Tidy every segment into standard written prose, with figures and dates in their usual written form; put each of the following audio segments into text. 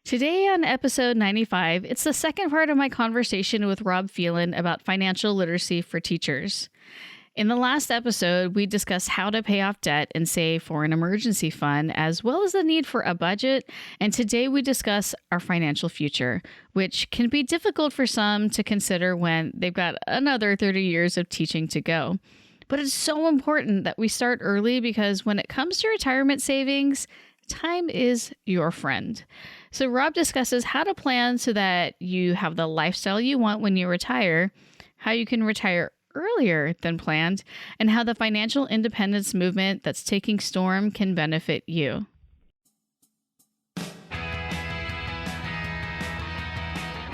Today on episode 95, it's the second part of my conversation with Rob Phelan about financial literacy for teachers. In the last episode, we discussed how to pay off debt and save for an emergency fund, as well as the need for a budget. And today we discuss our financial future, which can be difficult for some to consider when they've got another 30 years of teaching to go. But it's so important that we start early because when it comes to retirement savings, time is your friend. So Rob discusses how to plan so that you have the lifestyle you want when you retire, how you can retire earlier than planned, and how the financial independence movement that's taking storm can benefit you.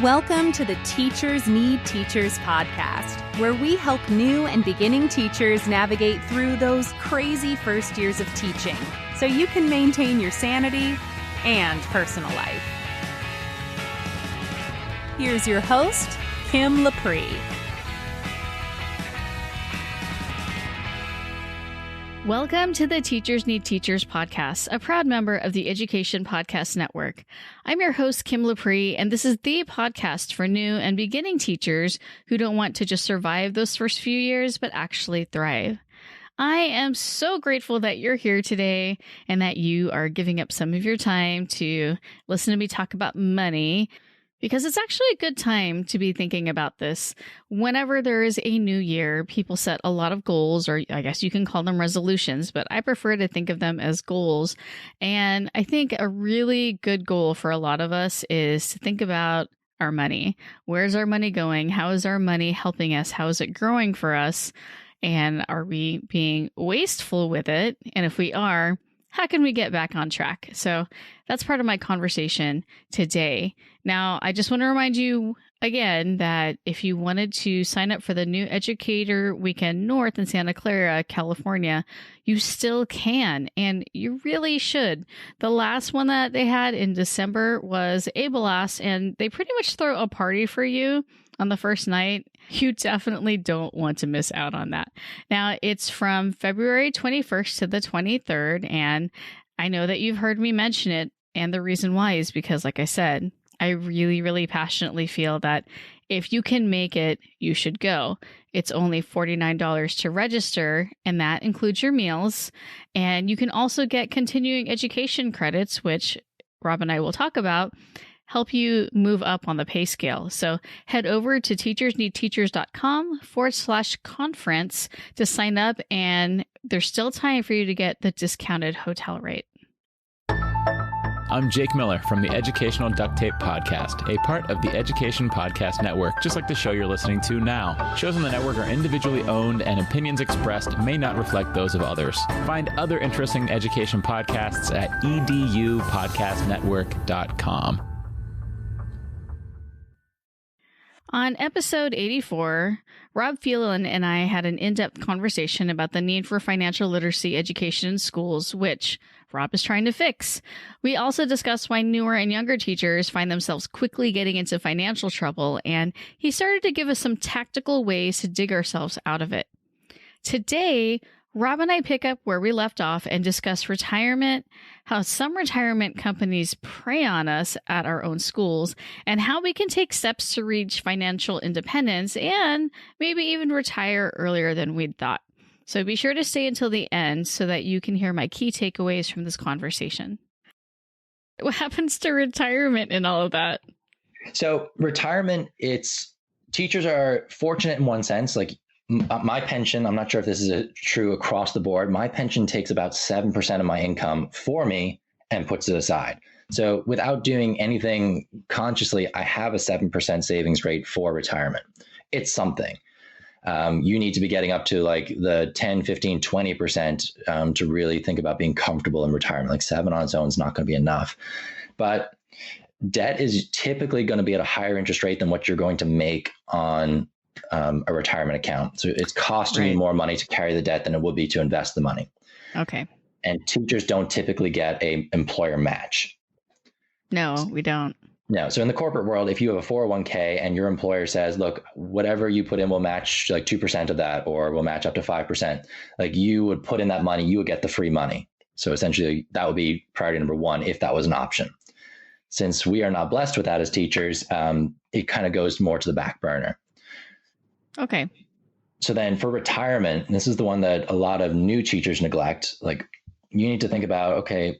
Welcome to the Teachers Need Teachers podcast, where we help new and beginning teachers navigate through those crazy first years of teaching so you can maintain your sanity and personal life. Here's your host, Kim Lepre. Welcome to the Teachers Need Teachers podcast, a proud member of the Education Podcast Network. I'm your host, Kim Lepre, and this is the podcast for new and beginning teachers who don't want to just survive those first few years, but actually thrive. I am so grateful that you're here today and that you are giving up some of your time to listen to me talk about money, because it's actually a good time to be thinking about this. Whenever there is a new year, people set a lot of goals, or I guess you can call them resolutions, but I prefer to think of them as goals. And I think a really good goal for a lot of us is to think about our money. Where's our money going? How is our money helping us? How is it growing for us? And are we being wasteful with it? And if we are, how can we get back on track? So that's part of my conversation today. Now, I just want to remind you again that if you wanted to sign up for the new Educator Weekend North in Santa Clara, California, you still can, and you really should. The last one that they had in December was a blast, and they pretty much throw a party for you on the first night. You definitely don't want to miss out on that. Now, it's from February 21st to the 23rd, and I know that you've heard me mention it, and the reason why is because, like I said, I really, really passionately feel that if you can make it, you should go. It's only $49 to register, and that includes your meals. And you can also get continuing education credits, which Rob and I will talk about, help you move up on the pay scale. So head over to teachersneedteachers.com/conference to sign up, and there's still time for you to get the discounted hotel rate. I'm Jake Miller from the Educational Duct Tape Podcast, a part of the Education Podcast Network, just like the show you're listening to now. Shows on the network are individually owned, and opinions expressed may not reflect those of others. Find other interesting education podcasts at edupodcastnetwork.com. On episode 84, Rob Phelan and I had an in-depth conversation about the need for financial literacy education in schools, which Rob is trying to fix. We also discussed why newer and younger teachers find themselves quickly getting into financial trouble, and he started to give us some tactical ways to dig ourselves out of it. Today, Rob and I pick up where we left off and discuss retirement, how some retirement companies prey on us at our own schools, and how we can take steps to reach financial independence and maybe even retire earlier than we'd thought. So be sure to stay until the end so that you can hear my key takeaways from this conversation. What happens to retirement in all of that? So retirement, teachers are fortunate in one sense. Like my pension, I'm not sure if this is true across the board. My pension takes about 7% of my income for me and puts it aside. So without doing anything consciously, I have a 7% savings rate for retirement. It's something. You need to be getting up to like the 10, 15, 20% to really think about being comfortable in retirement. Like 7 on its own is not going to be enough. But debt is typically going to be at a higher interest rate than what you're going to make on a retirement account. So it's costing you more money to carry the debt than it would be to invest the money. Okay. And teachers don't typically get a employer match. No, we don't. No. So in the corporate world, if you have a 401k and your employer says, look, whatever you put in, we'll match like 2% of that, or we'll match up to 5%, like you would put in that money, you would get the free money. So essentially that would be priority number one if that was an option. since we are not blessed with that as teachers, it kind of goes more to the back burner. Okay. So then for retirement, this is the one that a lot of new teachers neglect. Like, you need to think about, okay,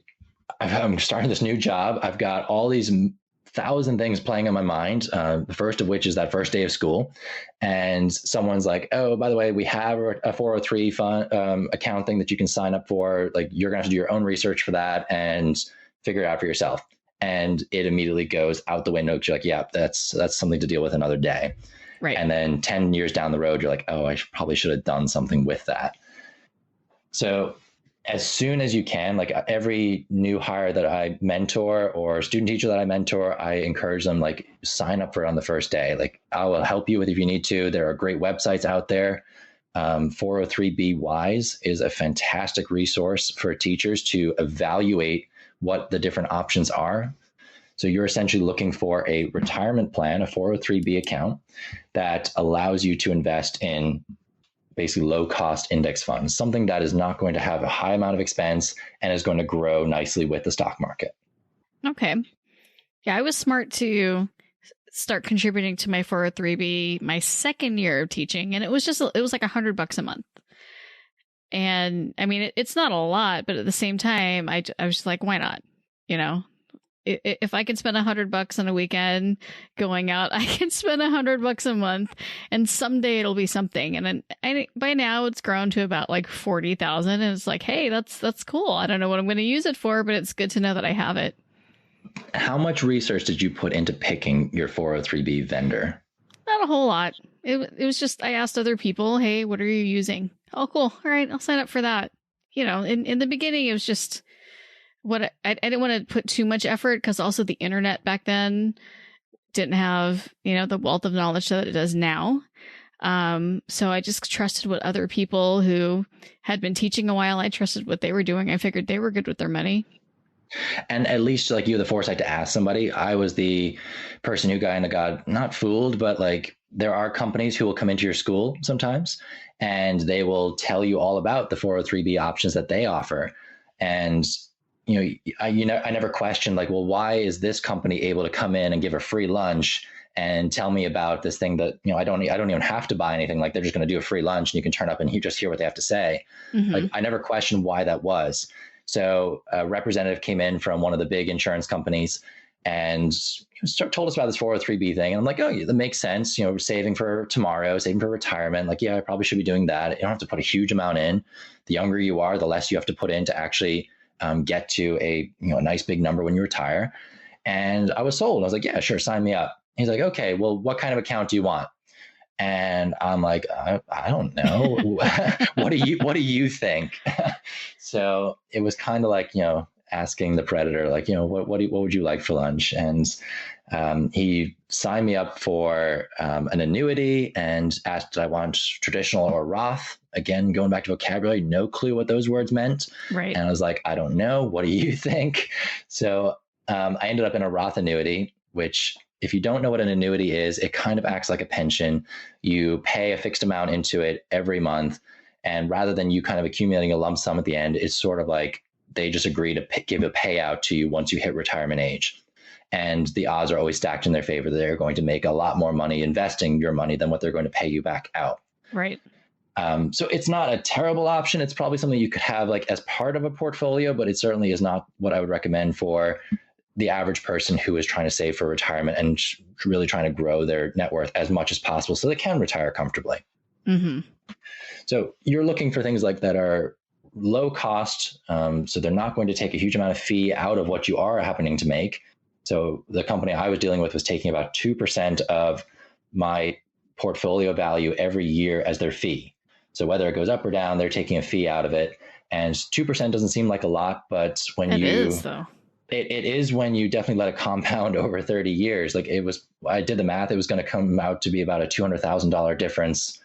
I'm starting this new job. I've got all these 1,000 things playing on my mind. The first of which is that first day of school. And someone's like, oh, by the way, we have a 403 fund, account thing that you can sign up for. Like, you're going to have to do your own research for that and figure it out for yourself. And it immediately goes out the window. You're like, yeah, that's something to deal with another day. Right. And then 10 years down the road, you're like, oh, I probably should have done something with that. So as soon as you can, like every new hire that I mentor or student teacher that I mentor, I encourage them, like, sign up for it on the first day. Like, I will help you with if you need to. There are great websites out there. 403B Wise is a fantastic resource for teachers to evaluate what the different options are. So you're essentially looking for a retirement plan, a 403B account that allows you to invest in basically low cost index funds, something that is not going to have a high amount of expense and is going to grow nicely with the stock market. Okay. Yeah, I was smart to start contributing to my 403B my second year of teaching, and it was like $100 a month. And I mean, it's not a lot, but at the same time, I was just like, why not? You know, if I can spend $100 on a weekend going out, I can spend $100 a month, and someday it'll be something. And then by now it's grown to about like 40,000, and it's like, hey, that's cool. I don't know what I'm going to use it for, but it's good to know that I have it. How much research did you put into picking your 403B vendor? Not a whole lot. It was just, I asked other people, hey, what are you using? Oh, cool. All right, I'll sign up for that. You know, in the beginning, it was just what I didn't want to put too much effort, because also the internet back then didn't have, you know, the wealth of knowledge that it does now. So I just trusted what other people who had been teaching a while, I trusted what they were doing. I figured they were good with their money. And at least, like, you have the foresight to ask somebody. I was the person who kind of got not fooled, but like, there are companies who will come into your school sometimes and they will tell you all about the 403B options that they offer. And I never questioned, like, well, why is this company able to come in and give a free lunch and tell me about this thing that, I don't even have to buy anything. Like, they're just going to do a free lunch and you can turn up and just hear what they have to say. Mm-hmm. Like, I never questioned why that was. So a representative came in from one of the big insurance companies and told us about this 403B thing. And I'm like, oh, yeah, that makes sense. Saving for tomorrow, saving for retirement. Like, yeah, I probably should be doing that. You don't have to put a huge amount in. The younger you are, the less you have to put in to actually get to a nice big number when you retire. And I was sold. I was like, yeah, sure, sign me up. He's like, okay, well, what kind of account do you want? And I'm like, I don't know. What do you think? So it was kind of like, asking the predator, like, what would you like for lunch? And he signed me up for an annuity and asked, did I want traditional or Roth? Again, going back to vocabulary, no clue what those words meant. Right. And I was like, I don't know. What do you think? So I ended up in a Roth annuity, which, if you don't know what an annuity is, it kind of acts like a pension. You pay a fixed amount into it every month. And rather than you kind of accumulating a lump sum at the end, it's sort of like they just agree to give a payout to you once you hit retirement age. And the odds are always stacked in their favor that they're going to make a lot more money investing your money than what they're going to pay you back out. Right. So it's not a terrible option. It's probably something you could have like as part of a portfolio, but it certainly is not what I would recommend for the average person who is trying to save for retirement and really trying to grow their net worth as much as possible so they can retire comfortably. Mm-hmm. So you're looking for things like that are low cost. So they're not going to take a huge amount of fee out of what you are happening to make. So the company I was dealing with was taking about 2% of my portfolio value every year as their fee. So whether it goes up or down, they're taking a fee out of it. And 2% doesn't seem like a lot, but when it is, though. It is when you definitely let it compound over 30 years. Like I did the math, it was going to come out to be about a $200,000 difference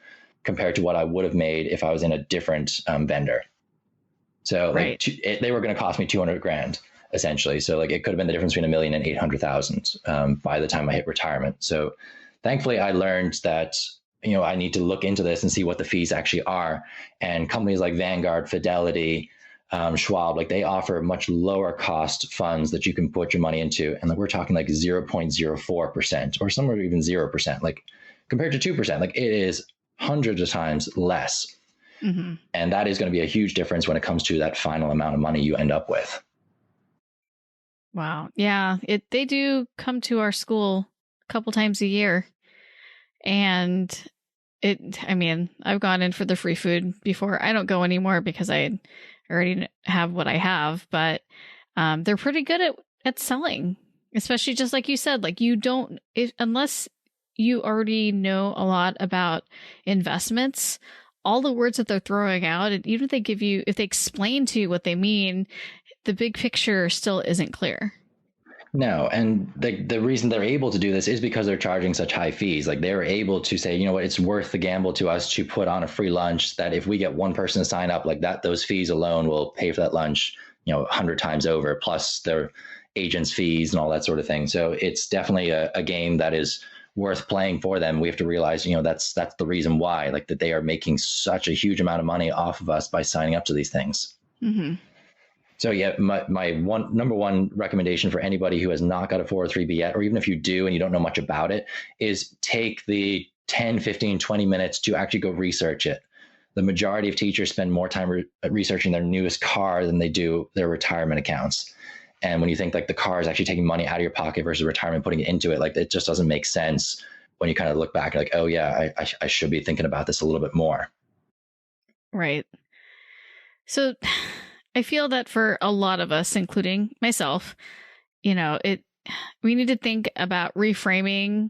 compared to what I would have made if I was in a different vendor. So right. They were going to cost me $200,000 essentially. So like it could have been the difference between $1 million and $800,000 by the time I hit retirement. So thankfully I learned that, I need to look into this and see what the fees actually are. And companies like Vanguard, Fidelity, Schwab, like they offer much lower cost funds that you can put your money into. And we're talking like 0.04% or somewhere even 0%, like compared to 2%, like it is hundreds of times less. Mm-hmm. And that is going to be a huge difference when it comes to that final amount of money you end up with. Wow. Yeah. They do come to our school a couple times a year. And I've gone in for the free food before. I don't go anymore because I already have what I have, but they're pretty good at selling, especially just like you said, like unless you already know a lot about investments, all the words that they're throwing out, and even if they explain to you what they mean, the big picture still isn't clear. No, and the reason they're able to do this is because they're charging such high fees. Like they're able to say, you know what, it's worth the gamble to us to put on a free lunch that if we get one person to sign up like that, those fees alone will pay for that lunch, 100 times over, plus their agents' fees and all that sort of thing. So it's definitely a game that is worth playing for them. We have to realize, that's the reason why, like that they are making such a huge amount of money off of us by signing up to these things. Mm-hmm. So yeah, my number one recommendation for anybody who has not got a 403B yet, or even if you do and you don't know much about it, is take the 10, 15, 20 minutes to actually go research it. The majority of teachers spend more time researching their newest car than they do their retirement accounts. And when you think like the car is actually taking money out of your pocket versus retirement, putting it into it, like it just doesn't make sense when you kind of look back like, oh yeah, I should be thinking about this a little bit more. Right. So I feel that for a lot of us, including myself, we need to think about reframing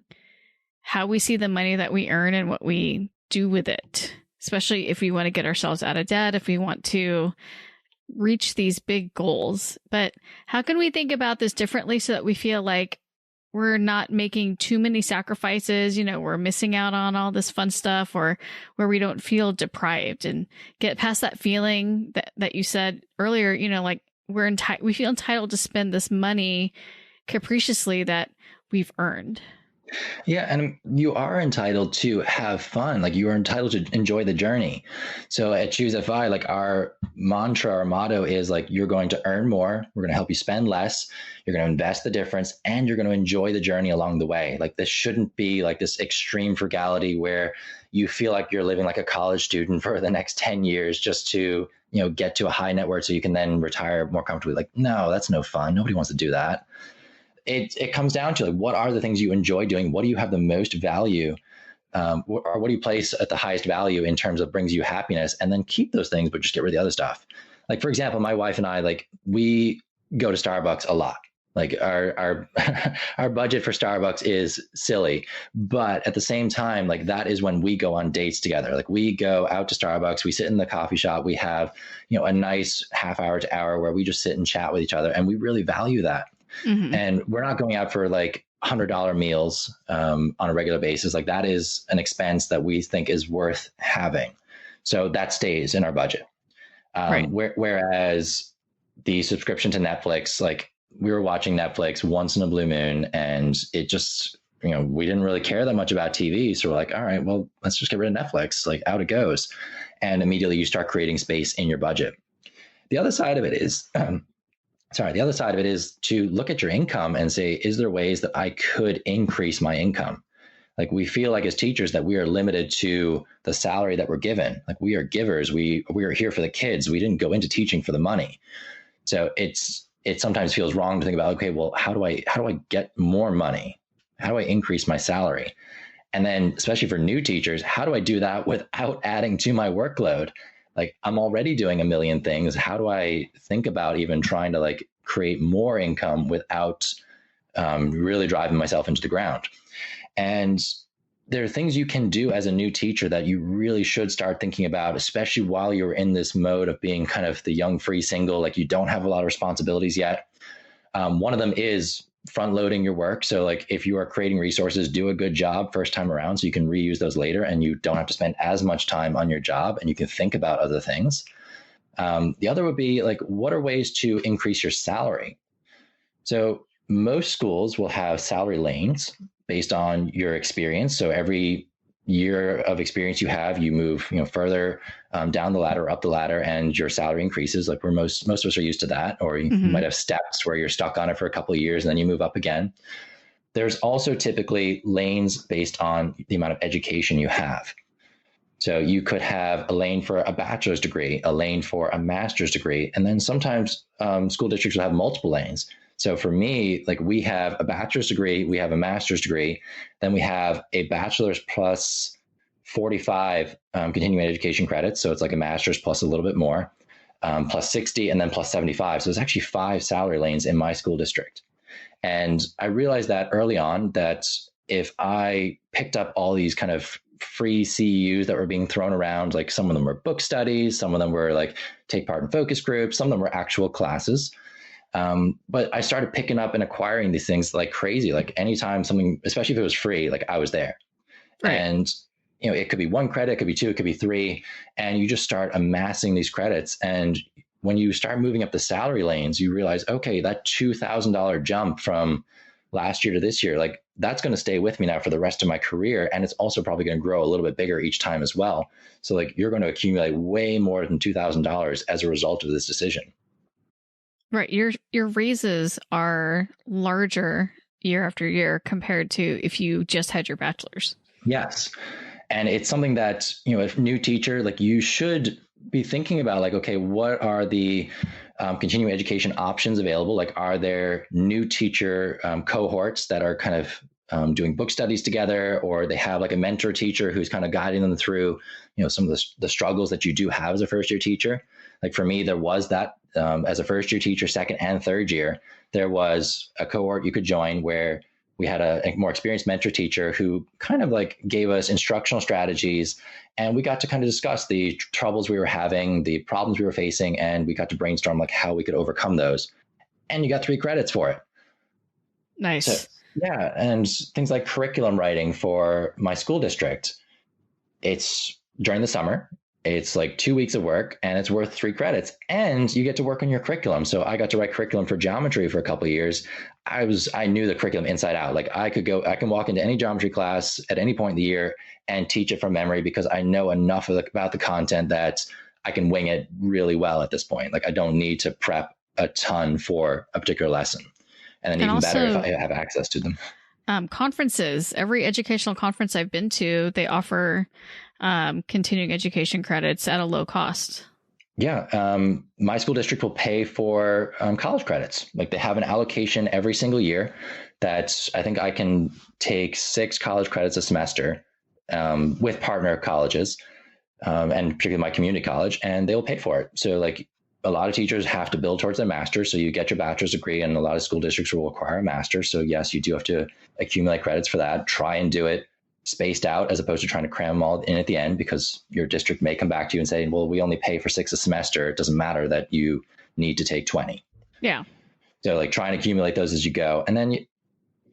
how we see the money that we earn and what we do with it, especially if we want to get ourselves out of debt, if we want to reach these big goals. But how can we think about this differently so that we feel like we're not making too many sacrifices, we're missing out on all this fun stuff, or where we don't feel deprived and get past that feeling that you said earlier, like we feel entitled to spend this money capriciously that we've earned. Yeah, and you are entitled to have fun. Like you are entitled to enjoy the journey. So at Choose FI, like our mantra, our motto is like, you're going to earn more. We're going to help you spend less. You're going to invest the difference, and you're going to enjoy the journey along the way. Like this shouldn't be like this extreme frugality where you feel like you're living like a college student for the next 10 years just to, get to a high net worth so you can then retire more comfortably. Like, no, that's no fun. Nobody wants to do that. It comes down to like, what are the things you enjoy doing? What do you have the most value? Or what do you place at the highest value in terms of brings you happiness? And then keep those things, but just get rid of the other stuff. Like, for example, my wife and I, like, we go to Starbucks a lot. Like our our budget for Starbucks is silly, but at the same time, like that is when we go on dates together. Like we go out to Starbucks, we sit in the coffee shop, we have, a nice half hour to hour where we just sit and chat with each other. And we really value that. Mm-hmm. And we're not going out for like $100 meals on a regular basis. Like that is an expense that we think is worth having. So that stays in our budget. Right. Whereas the subscription to Netflix, like we were watching Netflix once in a blue moon, and it just, we didn't really care that much about TV. So we're like, all right, well, let's just get rid of Netflix. Like out it goes. And immediately you start creating space in your budget. The other side of it is, to look at your income and say, is there ways that I could increase my income? Like we feel like as teachers that we are limited to the salary that we're given. Like we are givers. We are here for the kids. We didn't go into teaching for the money. So it sometimes feels wrong to think about, okay, well, how do I get more money? How do I increase my salary? And then especially for new teachers, how do I do that without adding to my workload? Like I'm already doing a million things. How do I think about even trying to like create more income without really driving myself into the ground? And there are things you can do as a new teacher that you really should start thinking about, especially while you're in this mode of being kind of the young, free single, like you don't have a lot of responsibilities yet. One of them is front loading your work. So like if you are creating resources, do a good job first time around so you can reuse those later and you don't have to spend as much time on your job and you can think about other things. The other would be like, what are ways to increase your salary? So most schools will have salary lanes based on your experience. So every year of experience you have, you move, further down the ladder, up the ladder, and your salary increases. Like most of us are used to that, or you might have steps where you're stuck on it for a couple of years and then you move up again. There's also typically lanes based on the amount of education you have. So you could have a lane for a bachelor's degree, a lane for a master's degree, and then sometimes school districts will have multiple lanes. So for me, like we have a bachelor's degree, we have a master's degree, then we have a bachelor's plus 45 continuing education credits. So it's like a master's plus a little bit more, plus 60, and then plus 75. So there's actually 5 salary lanes in my school district. And I realized that early on that if I picked up all these kind of free CEUs that were being thrown around, like some of them were book studies, some of them were like take part in focus groups, some of them were actual classes. But I started picking up and acquiring these things like crazy. Like anytime something, especially if it was free, like I was there. Right. And, it could be 1 credit, it could be 2, it could be 3. And you just start amassing these credits. And when you start moving up the salary lanes, you realize, okay, that $2,000 jump from last year to this year, like that's going to stay with me now for the rest of my career. And it's also probably going to grow a little bit bigger each time as well. So like you're going to accumulate way more than $2,000 as a result of this decision. Right. Your raises are larger year after year compared to if you just had your bachelor's. Yes. And it's something that, if new teacher, like you should be thinking about, like, okay, what are the continuing education options available? Like, are there new teacher cohorts that are kind of doing book studies together, or they have like a mentor teacher who's kind of guiding them through, some of the struggles that you do have as a first year teacher. Like for me, there was that as a first year teacher, second and third year, there was a cohort you could join where we had a more experienced mentor teacher who kind of like gave us instructional strategies, and we got to kind of discuss the troubles we were having, the problems we were facing, and we got to brainstorm like how we could overcome those. And you got 3 credits for it. Nice. So, yeah. And things like curriculum writing for my school district. It's during the summer. It's like 2 weeks of work and it's worth 3 credits, and you get to work on your curriculum. So I got to write curriculum for geometry for a couple of years. I knew the curriculum inside out. Like I can walk into any geometry class at any point in the year and teach it from memory because I know enough about the content that I can wing it really well at this point. Like I don't need to prep a ton for a particular lesson. And then even better if I have access to them. Conferences, every educational conference I've been to, they offer continuing education credits at a low cost. Yeah. My school district will pay for college credits. Like they have an allocation every single year that I think I can take 6 college credits a semester with partner colleges and particularly my community college, and they'll pay for it. So like a lot of teachers have to build towards their master's. So you get your bachelor's degree, and a lot of school districts will require a master's. So yes, you do have to accumulate credits for that. Try and do it spaced out as opposed to trying to cram them all in at the end, because your district may come back to you and say, well, we only pay for 6 a semester. It doesn't matter that you need to take 20. Yeah. So like try and accumulate those as you go. And then,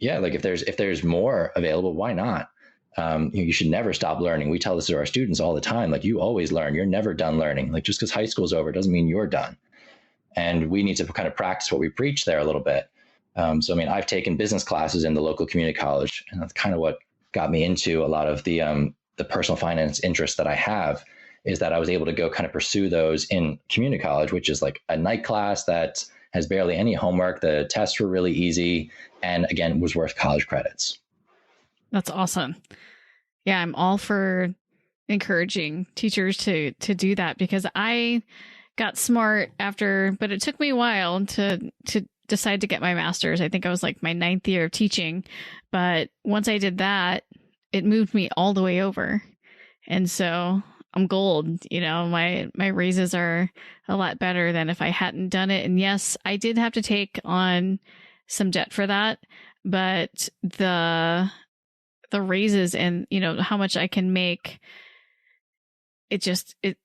like if there's more available, why not? You should never stop learning. We tell this to our students all the time. Like you always learn. You're never done learning. Like just because high school's over doesn't mean you're done. And we need to kind of practice what we preach there a little bit. So, I mean, I've taken business classes in the local community college, and that's kind of what got me into a lot of the personal finance interests that I have, is that I was able to go kind of pursue those in community college, which is like a night class that has barely any homework. The tests were really easy, and again, was worth college credits. That's awesome. Yeah, I'm all for encouraging teachers to do that, because I got smart after, but it took me a while to decide to get my master's. I think I was like my 9th year of teaching, but once I did that, it moved me all the way over. And so I'm gold. My raises are a lot better than if I hadn't done it. And yes, I did have to take on some debt for that, but the raises and, how much I can make, it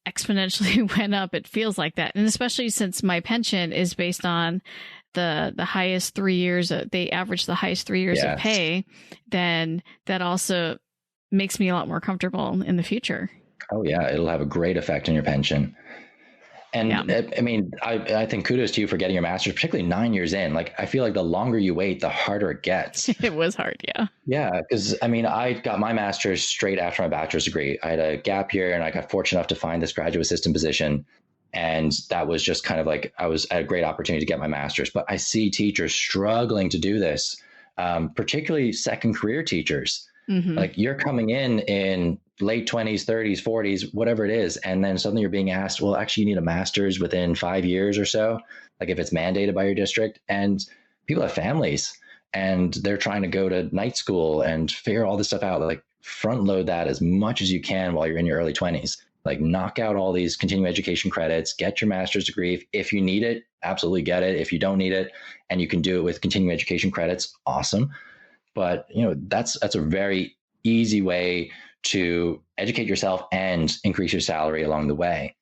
exponentially went up. It feels like that. And especially since my pension is based on the highest 3 years, they average the highest 3 years of pay, then that also makes me a lot more comfortable in the future. Oh yeah. It'll have a great effect on your pension. And Yeah. I mean, I think kudos to you for getting your master's, particularly 9 years in. Like, I feel like the longer you wait, the harder it gets. It was hard. Yeah. Yeah, because I mean, I got my master's straight after my bachelor's degree. I had a gap year and I got fortunate enough to find this graduate assistant position. And that was just kind of like, I had a great opportunity to get my master's. But I see teachers struggling to do this, particularly second career teachers. Mm-hmm. Like, you're coming in late 20s, 30s, 40s, whatever it is. And then suddenly you're being asked, well, actually, you need a master's within 5 years or so, like if it's mandated by your district. And people have families and they're trying to go to night school and figure all this stuff out. Like, front load that as much as you can while you're in your early 20s. Like, knock out all these continuing education credits, get your master's degree. If you need it, absolutely get it. If you don't need it and you can do it with continuing education credits, awesome. But that's a very easy way to educate yourself and increase your salary along the way.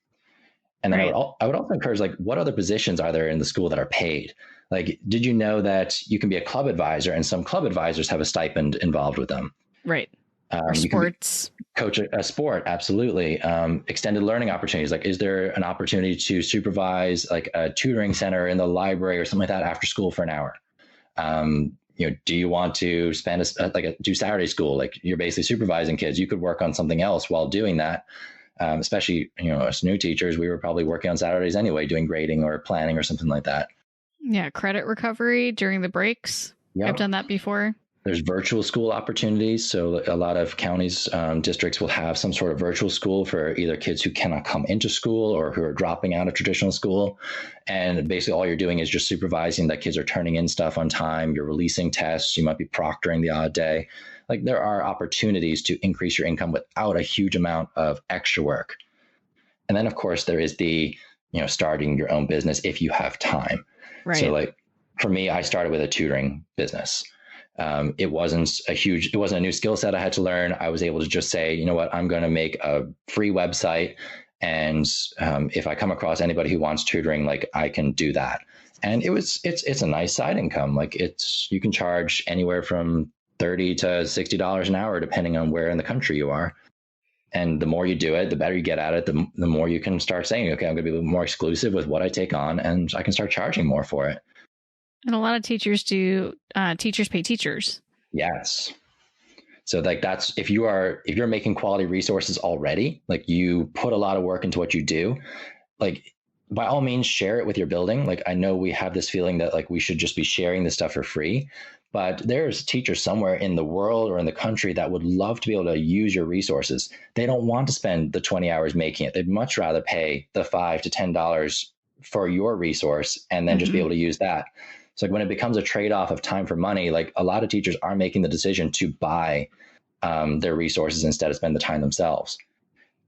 And then Right. I would also encourage, like, what other positions are there in the school that are paid? Like, did you know that you can be a club advisor and some club advisors have a stipend involved with them? Right. Or You sports. can coach a sport. Absolutely. Extended learning opportunities. Like, is there an opportunity to supervise like a tutoring center in the library or something like that after school for an hour? Do you want to spend do Saturday school? Like, you're basically supervising kids. You could work on something else while doing that. Especially, as new teachers, we were probably working on Saturdays anyway, doing grading or planning or something like that. Yeah. Credit recovery during the breaks. Yeah. I've done that before. There's virtual school opportunities. So a lot of counties, districts will have some sort of virtual school for either kids who cannot come into school or who are dropping out of traditional school. And basically all you're doing is just supervising that kids are turning in stuff on time. You're releasing tests. You might be proctoring the odd day. Like, there are opportunities to increase your income without a huge amount of extra work. And then, of course, there is the, starting your own business if you have time. Right. So, like, for me, I started with a tutoring business. It wasn't a new skill set I had to learn. I was able to just say, you know what, I'm going to make a free website. And if I come across anybody who wants tutoring, like, I can do that. And it's a nice side income. Like, you can charge anywhere from $30 to $60 an hour, depending on where in the country you are. And the more you do it, the better you get at it, the more you can start saying, okay, I'm going to be a little more exclusive with what I take on, and I can start charging more for it. And a lot of teachers do teachers pay teachers. Yes. So like, that's, if you're making quality resources already, like, you put a lot of work into what you do, like, by all means, share it with your building. Like, I know we have this feeling that, like, we should just be sharing this stuff for free, but there's teachers somewhere in the world or in the country that would love to be able to use your resources. They don't want to spend the 20 hours making it. They'd much rather pay the $5 to $10 for your resource and then just be able to use that. So, like, when it becomes a trade-off of time for money, like, a lot of teachers are making the decision to buy their resources instead of spend the time themselves.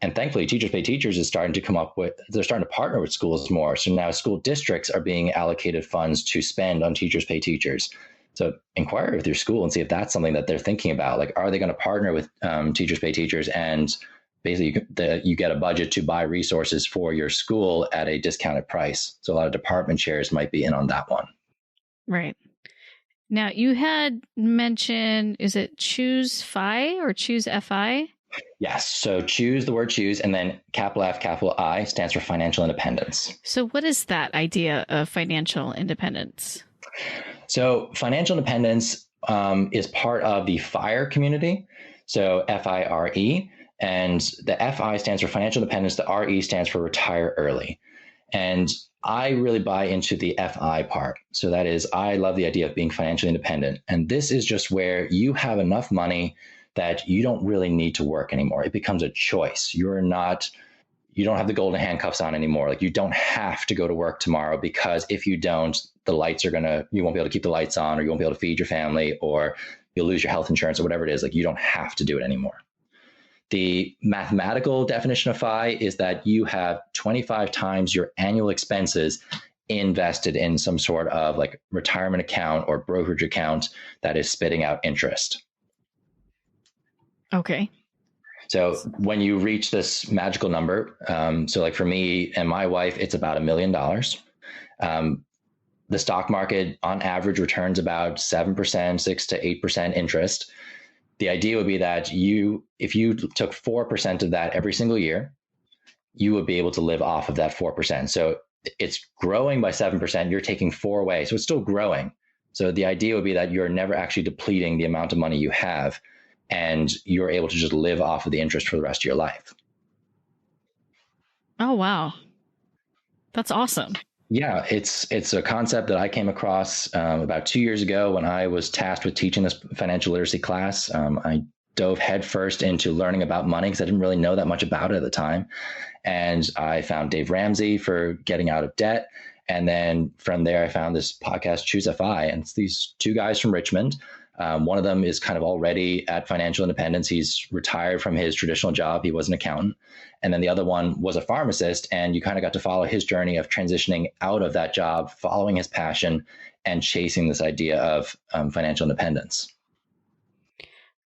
And thankfully, Teachers Pay Teachers is starting to they're starting to partner with schools more. So now school districts are being allocated funds to spend on Teachers Pay Teachers. So inquire with your school and see if that's something that they're thinking about. Like, are they going to partner with Teachers Pay Teachers, and basically you get a budget to buy resources for your school at a discounted price? So a lot of department chairs might be in on that one. Right. Now, you had mentioned, is it Choose FI or Choose FI? Yes. So the word choose, and then capital F, capital I stands for financial independence. So what is that idea of financial independence? So financial independence is part of the FIRE community. So FIRE. And the FI stands for financial independence. The RE stands for retire early. And I really buy into the FI part. So that is, I love the idea of being financially independent. And this is just where you have enough money that you don't really need to work anymore. It becomes a choice. You don't have the golden handcuffs on anymore. Like, you don't have to go to work tomorrow, because if you don't, you won't be able to keep the lights on, or you won't be able to feed your family, or you'll lose your health insurance, or whatever it is. Like, you don't have to do it anymore. The mathematical definition of FI is that you have 25 times your annual expenses invested in some sort of like retirement account or brokerage account that is spitting out interest. Okay. So when you reach this magical number, so like for me and my wife, it's about $1 million. The stock market on average returns about 7%, 6 to 8% interest. The idea would be that if you took 4% of that every single year, you would be able to live off of that 4%. So it's growing by 7%. You're taking 4 away. So it's still growing. So the idea would be that you're never actually depleting the amount of money you have, and you're able to just live off of the interest for the rest of your life. Oh, wow. That's awesome. Yeah, it's a concept that I came across about 2 years ago when I was tasked with teaching this financial literacy class. I dove headfirst into learning about money because I didn't really know that much about it at the time. And I found Dave Ramsey for getting out of debt. And then from there, I found this podcast, Choose FI. And it's these two guys from Richmond. One of them is kind of already at financial independence. He's retired from his traditional job. He was an accountant. And then the other one was a pharmacist. And you kind of got to follow his journey of transitioning out of that job, following his passion, and chasing this idea of financial independence.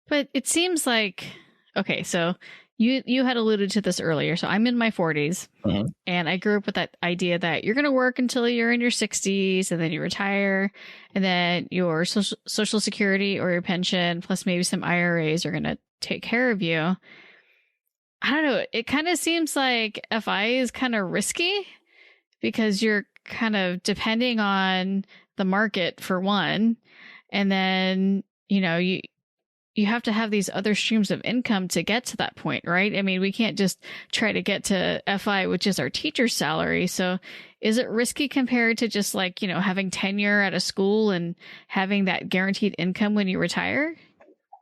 But it seems like, okay, so you had alluded to this earlier. So I'm in my 40s, and I grew up with that idea that you're going to work until you're in your 60s, and then you retire, and then your social security or your pension, plus maybe some IRAs, are going to take care of you. I don't know. It kind of seems like FI is kind of risky because you're kind of depending on the market for one, and then, you have to have these other streams of income to get to that point, right? I mean, we can't just try to get to FI, which is our teacher's salary. So is it risky compared to just having tenure at a school and having that guaranteed income when you retire?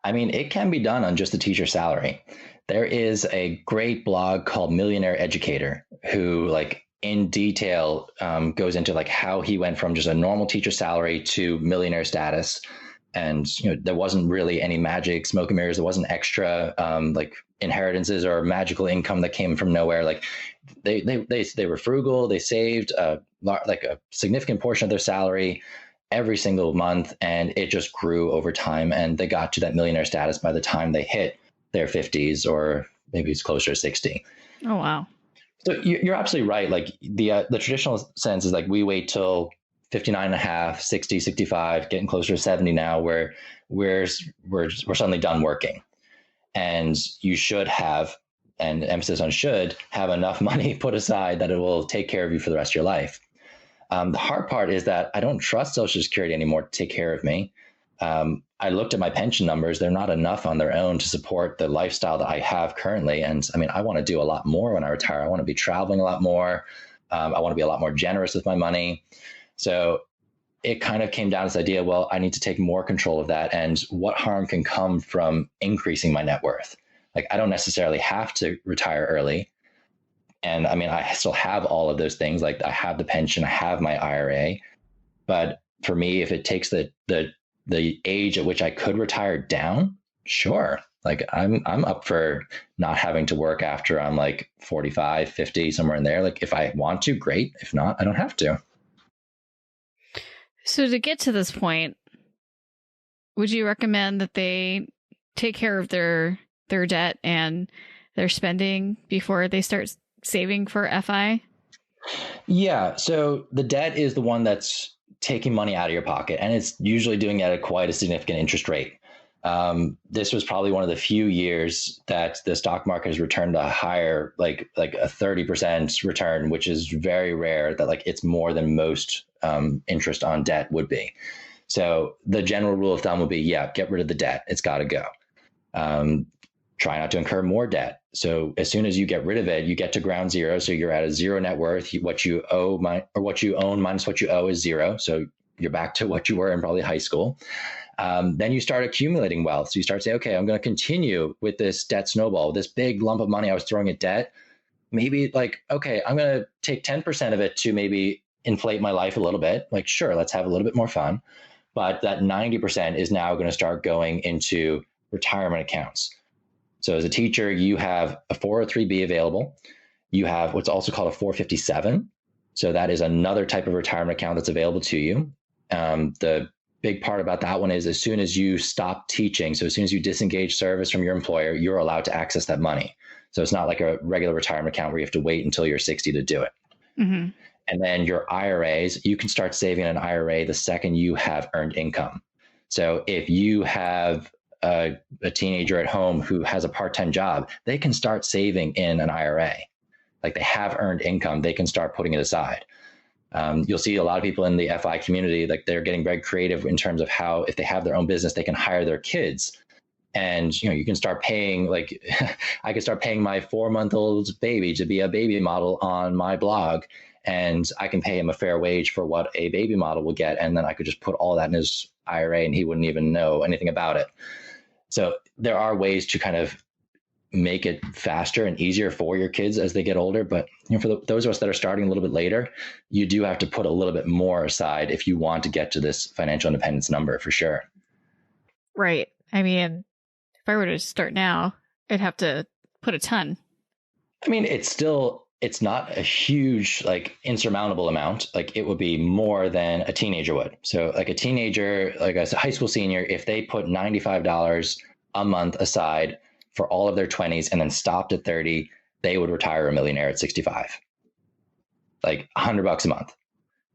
I mean, it can be done on just the teacher salary. There is a great blog called Millionaire Educator who in detail goes into how he went from just a normal teacher salary to millionaire status. And there wasn't really any magic smoke and mirrors. There wasn't extra inheritances or magical income that came from nowhere. They were frugal. They saved a significant portion of their salary every single month, and it just grew over time. And they got to that millionaire status by the time they hit their 50s, or maybe it's closer to 60. Oh wow! So you're absolutely right. The traditional sense is we wait till 59 and a half, 60, 65, getting closer to 70 now, where we're suddenly done working. And you should have, and emphasis on should, have enough money put aside that it will take care of you for the rest of your life. The hard part is that I don't trust Social Security anymore to take care of me. I looked at my pension numbers. They're not enough on their own to support the lifestyle that I have currently. And I mean, I want to do a lot more when I retire. I want to be traveling a lot more. I want to be a lot more generous with my money. So it kind of came down to this idea, well, I need to take more control of that. And what harm can come from increasing my net worth? I don't necessarily have to retire early. And I mean, I still have all of those things. I have the pension, I have my IRA. But for me, if it takes the age at which I could retire down, sure. I'm up for not having to work after I'm 45, 50, somewhere in there. If I want to, great. If not, I don't have to. So to get to this point, would you recommend that they take care of their debt and their spending before they start saving for FI? Yeah. So the debt is the one that's taking money out of your pocket, and it's usually doing it at quite a significant interest rate. This was probably one of the few years that the stock market has returned a higher, like a 30% return, which is very rare. That it's more than most interest on debt would be. So the general rule of thumb would be, get rid of the debt. It's got to go. Try not to incur more debt. So as soon as you get rid of it, you get to ground zero. So you're at a zero net worth. What you own minus what you owe is zero. So you're back to what you were in probably high school. Then you start accumulating wealth. So you start saying, okay, I'm going to continue with this debt snowball, this big lump of money I was throwing at debt. Maybe okay, I'm going to take 10% of it to maybe inflate my life a little bit. Sure, let's have a little bit more fun. But that 90% is now going to start going into retirement accounts. So as a teacher, you have a 403B available. You have what's also called a 457. So that is another type of retirement account that's available to you. The big part about that one is as soon as you stop teaching, so as soon as you disengage service from your employer, you're allowed to access that money. So it's not like a regular retirement account where you have to wait until you're 60 to do it. Mm-hmm. And then your IRAs, you can start saving an IRA the second you have earned income. So if you have a teenager at home who has a part-time job, they can start saving in an IRA. like they have earned income, they can start putting it aside. You'll see a lot of people in the FI community, like they're getting very creative in terms of how, if they have their own business, they can hire their kids. And, you can start paying, like, I could start paying my 4-month-old baby to be a baby model on my blog. And I can pay him a fair wage for what a baby model will get. And then I could just put all that in his IRA and he wouldn't even know anything about it. So there are ways to kind of make it faster and easier for your kids as they get older. But for those of us that are starting a little bit later, you do have to put a little bit more aside if you want to get to this financial independence number for sure. Right. I mean, if I were to start now, I'd have to put a ton. I mean, it's not a huge, like, insurmountable amount. Like, it would be more than a teenager would. So like a teenager, like a high school senior, if they put $95 a month aside for all of their 20s and then stopped at 30, they would retire a millionaire at 65. Like $100 a month.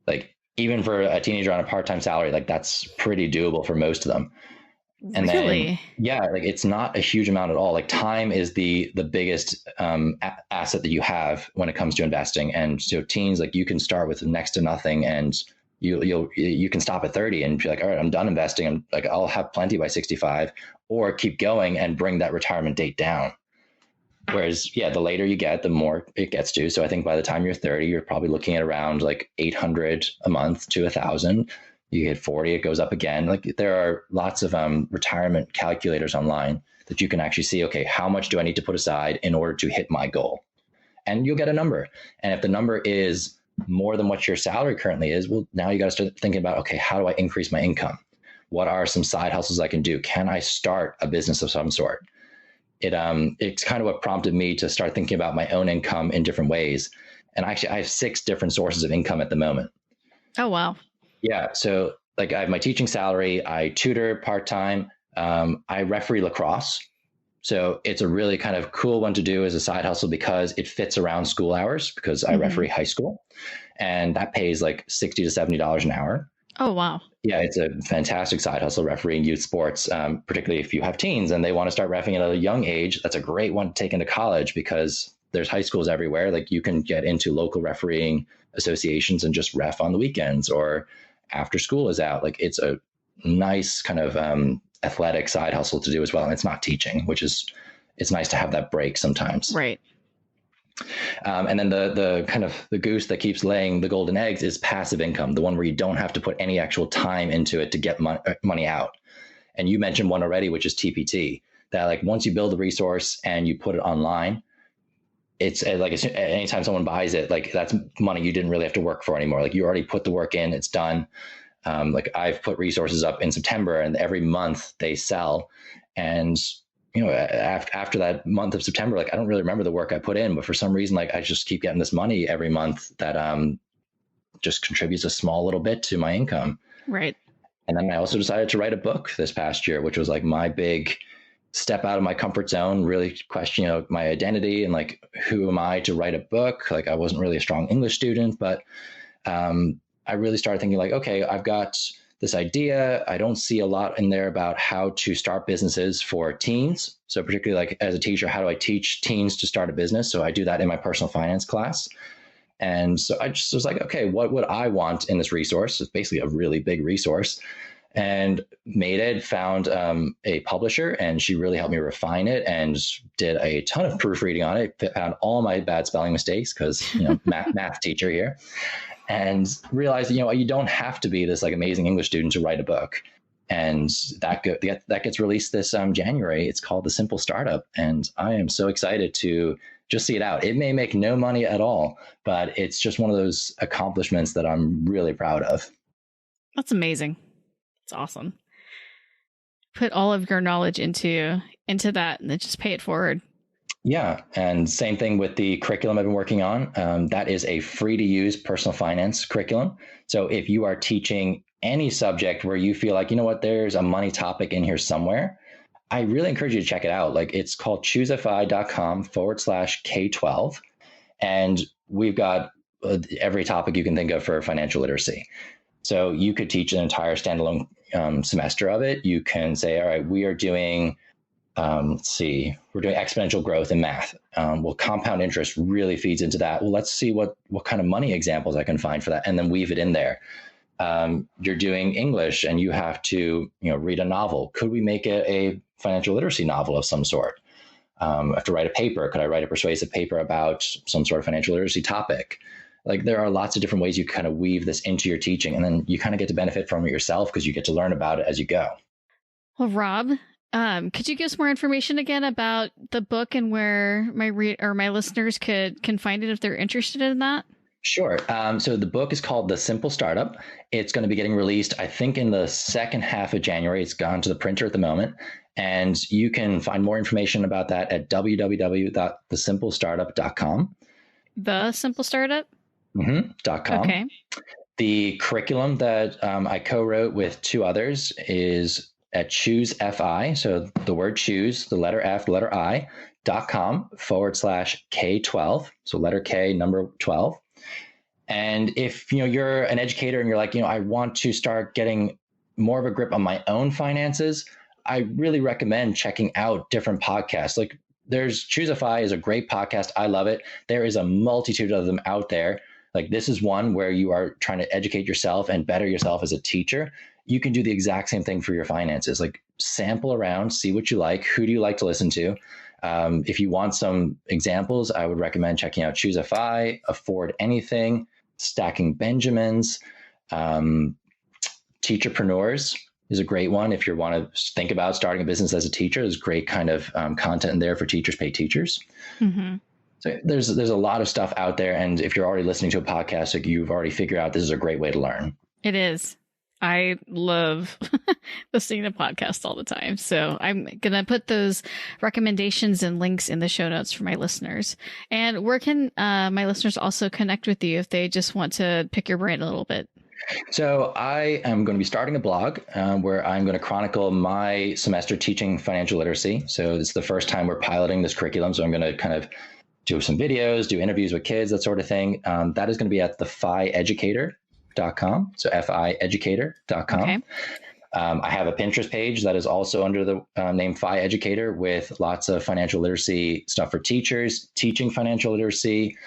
Like, even for a teenager on a part-time salary, like that's pretty doable for most of them. And really? then, yeah, like it's not a huge amount at all. Like, time is the biggest asset that you have when it comes to investing. And so teens, like, you can start with next to nothing, and you can stop at 30 and be like, all right, I'm done investing. I'm like, I'll have plenty by 65, or keep going and bring that retirement date down. Whereas, yeah, the later you get, the more it gets to. So I think by the time you're 30, you're probably looking at around like 800 a month to 1,000. You hit 40, it goes up again. Like, there are lots of retirement calculators online that you can actually see, okay, how much do I need to put aside in order to hit my goal? And you'll get a number. And if the number is more than what your salary currently is, well, now you got to start thinking about, okay, how do I increase my income? What are some side hustles I can do? Can I start a business of some sort? It's kind of what prompted me to start thinking about my own income in different ways. And actually, I have 6 different sources of income at the moment. Oh, wow. Yeah. So like, I have my teaching salary, I tutor part-time, I referee lacrosse. So it's a really kind of cool one to do as a side hustle because it fits around school hours, because I referee high school, and that pays like $60 to $70 an hour. Oh, wow. Yeah, it's a fantastic side hustle, refereeing youth sports, particularly if you have teens and they want to start reffing at a young age. That's a great one to take into college because there's high schools everywhere. Like, you can get into local refereeing associations and just ref on the weekends or after school is out. Like, it's a nice kind of athletic side hustle to do as well. And it's not teaching, it's nice to have that break sometimes. Right. And then the kind of the goose that keeps laying the golden eggs is passive income, the one where you don't have to put any actual time into it to get money out. And you mentioned one already, which is TPT, that like once you build the resource and you put it online, it's like anytime someone buys it, like that's money you didn't really have to work for anymore. Like, you already put the work in, it's done. Like, I've put resources up in September, and every month they sell. And, after that month of September, like, I don't really remember the work I put in, but for some reason, like, I just keep getting this money every month that just contributes a small little bit to my income. Right. And then I also decided to write a book this past year, which was like my big step out of my comfort zone, really question, my identity and like, who am I to write a book? Like, I wasn't really a strong English student, but I really started thinking like, okay, I've got this idea. I don't see a lot in there about how to start businesses for teens. So particularly like as a teacher, how do I teach teens to start a business? So I do that in my personal finance class. And so I just was like, okay, what would I want in this resource? It's basically a really big resource. And made it, found a publisher, and she really helped me refine it and did a ton of proofreading on it. Found all my bad spelling mistakes because, math teacher here, and realized, you don't have to be this like amazing English student to write a book. And that gets released this January. It's called The Simple Startup. And I am so excited to just see it out. It may make no money at all, but it's just one of those accomplishments that I'm really proud of. That's amazing. It's awesome. Put all of your knowledge into that and then just pay it forward. Yeah. And same thing with the curriculum I've been working on. That is a free to use personal finance curriculum. So if you are teaching any subject where you feel like, there's a money topic in here somewhere, I really encourage you to check it out. Like, it's called choosefi.com/K12. And we've got every topic you can think of for financial literacy. So you could teach an entire standalone semester of it. You can say, all right, we are doing Let's see, we're doing exponential growth in math. Well, compound interest really feeds into that. Well, let's see what kind of money examples I can find for that, and then weave it in there. You're doing English and you have to, read a novel. Could we make it a financial literacy novel of some sort? I have to write a paper. Could I write a persuasive paper about some sort of financial literacy topic? Like, there are lots of different ways you kind of weave this into your teaching, and then you kind of get to benefit from it yourself because you get to learn about it as you go. Well, Rob, could you give us more information again about the book and where my listeners can find it if they're interested in that? Sure. So the book is called The Simple Startup. It's going to be getting released, I think, in the second half of January. It's gone to the printer at the moment. And you can find more information about that at www.thesimplestartup.com. The Simple Startup? .com. Okay. The curriculum that I co-wrote with two others is at ChooseFI. So the word choose, the letter F, the letter I.com/K12. So letter K, number 12. And if you're an educator and you're like, I want to start getting more of a grip on my own finances, I really recommend checking out different podcasts. Like, there's ChooseFI is a great podcast. I love it. There is a multitude of them out there. Like, this is one where you are trying to educate yourself and better yourself as a teacher. You can do the exact same thing for your finances. Like, sample around, see what you like. Who do you like to listen to? If you want some examples, I would recommend checking out ChooseFI, Afford Anything, Stacking Benjamins, Teacherpreneurs is a great one. If you want to think about starting a business as a teacher, there's great kind of content in there for teachers pay teachers. Mm-hmm. So there's a lot of stuff out there. And if you're already listening to a podcast, like, you've already figured out this is a great way to learn. It is. I love listening to podcasts all the time. So I'm going to put those recommendations and links in the show notes for my listeners. And where can my listeners also connect with you if they just want to pick your brain a little bit? So I am going to be starting a blog where I'm going to chronicle my semester teaching financial literacy. So this is the first time we're piloting this curriculum. So I'm going to kind of do some videos, do interviews with kids, that sort of thing. That is going to be at thefieducator.com. So FIeducator.com. Okay. I have a Pinterest page that is also under the name FI Educator with lots of financial literacy stuff for teachers, teaching financial literacy.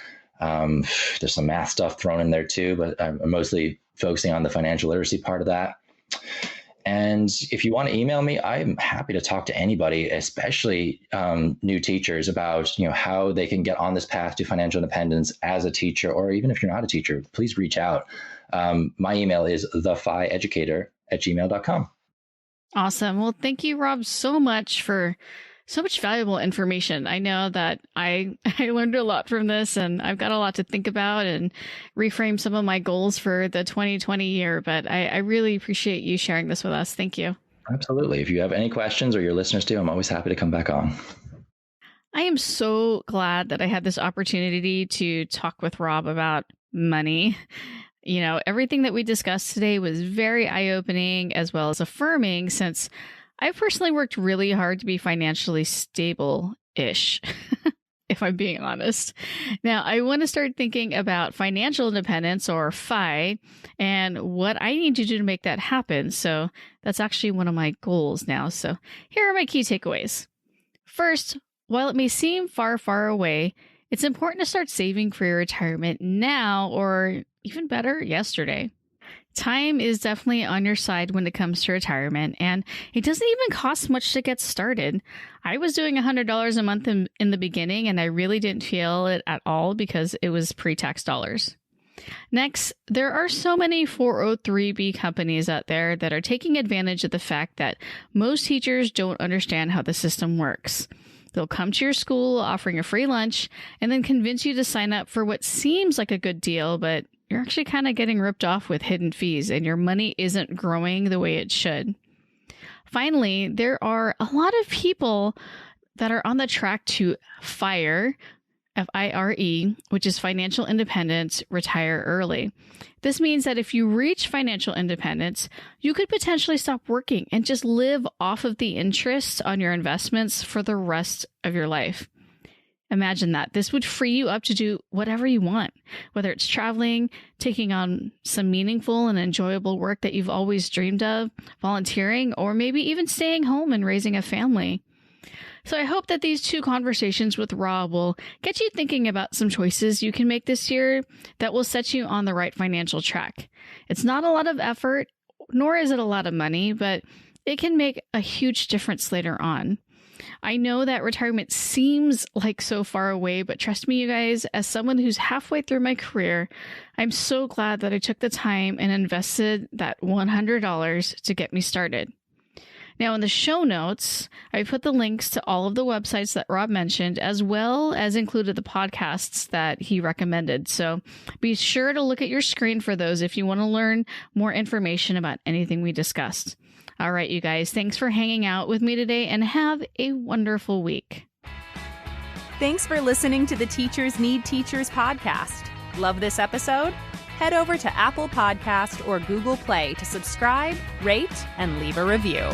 There's some math stuff thrown in there too, but I'm mostly focusing on the financial literacy part of that. And if you want to email me, I'm happy to talk to anybody, especially new teachers, about how they can get on this path to financial independence as a teacher, or even if you're not a teacher, please reach out. My email is thefieducator@gmail.com. Awesome. Well, thank you, Rob, so much for so much valuable information. I know that I learned a lot from this, and I've got a lot to think about and reframe some of my goals for the 2020 year. But I really appreciate you sharing this with us. Thank you. Absolutely. If you have any questions, or your listeners do, I'm always happy to come back on. I am so glad that I had this opportunity to talk with Rob about money. Everything that we discussed today was very eye-opening as well as affirming, since I've personally worked really hard to be financially stable-ish, if I'm being honest. Now, I want to start thinking about financial independence, or FI, and what I need to do to make that happen. So that's actually one of my goals now. So here are my key takeaways. First, while it may seem far, far away, it's important to start saving for your retirement now, or even better, yesterday. Time is definitely on your side when it comes to retirement, and it doesn't even cost much to get started. I was doing $100 a month in the beginning, and I really didn't feel it at all because it was pre-tax dollars. Next, there are so many 403B companies out there that are taking advantage of the fact that most teachers don't understand how the system works. They'll come to your school offering a free lunch and then convince you to sign up for what seems like a good deal, but you're actually kind of getting ripped off with hidden fees, and your money isn't growing the way it should. Finally, there are a lot of people that are on the track to FIRE, FIRE, which is financial independence, retire early. This means that if you reach financial independence, you could potentially stop working and just live off of the interest on your investments for the rest of your life. Imagine that. This would free you up to do whatever you want, whether it's traveling, taking on some meaningful and enjoyable work that you've always dreamed of, volunteering, or maybe even staying home and raising a family. So I hope that these 2 conversations with Rob will get you thinking about some choices you can make this year that will set you on the right financial track. It's not a lot of effort, nor is it a lot of money, but it can make a huge difference later on. I know that retirement seems like so far away, but trust me, you guys, as someone who's halfway through my career, I'm so glad that I took the time and invested that $100 to get me started. Now, in the show notes, I put the links to all of the websites that Rob mentioned, as well as included the podcasts that he recommended. So be sure to look at your screen for those if you want to learn more information about anything we discussed. All right, you guys, thanks for hanging out with me today and have a wonderful week. Thanks for listening to the Teachers Need Teachers podcast. Love this episode? Head over to Apple Podcast or Google Play to subscribe, rate, and leave a review.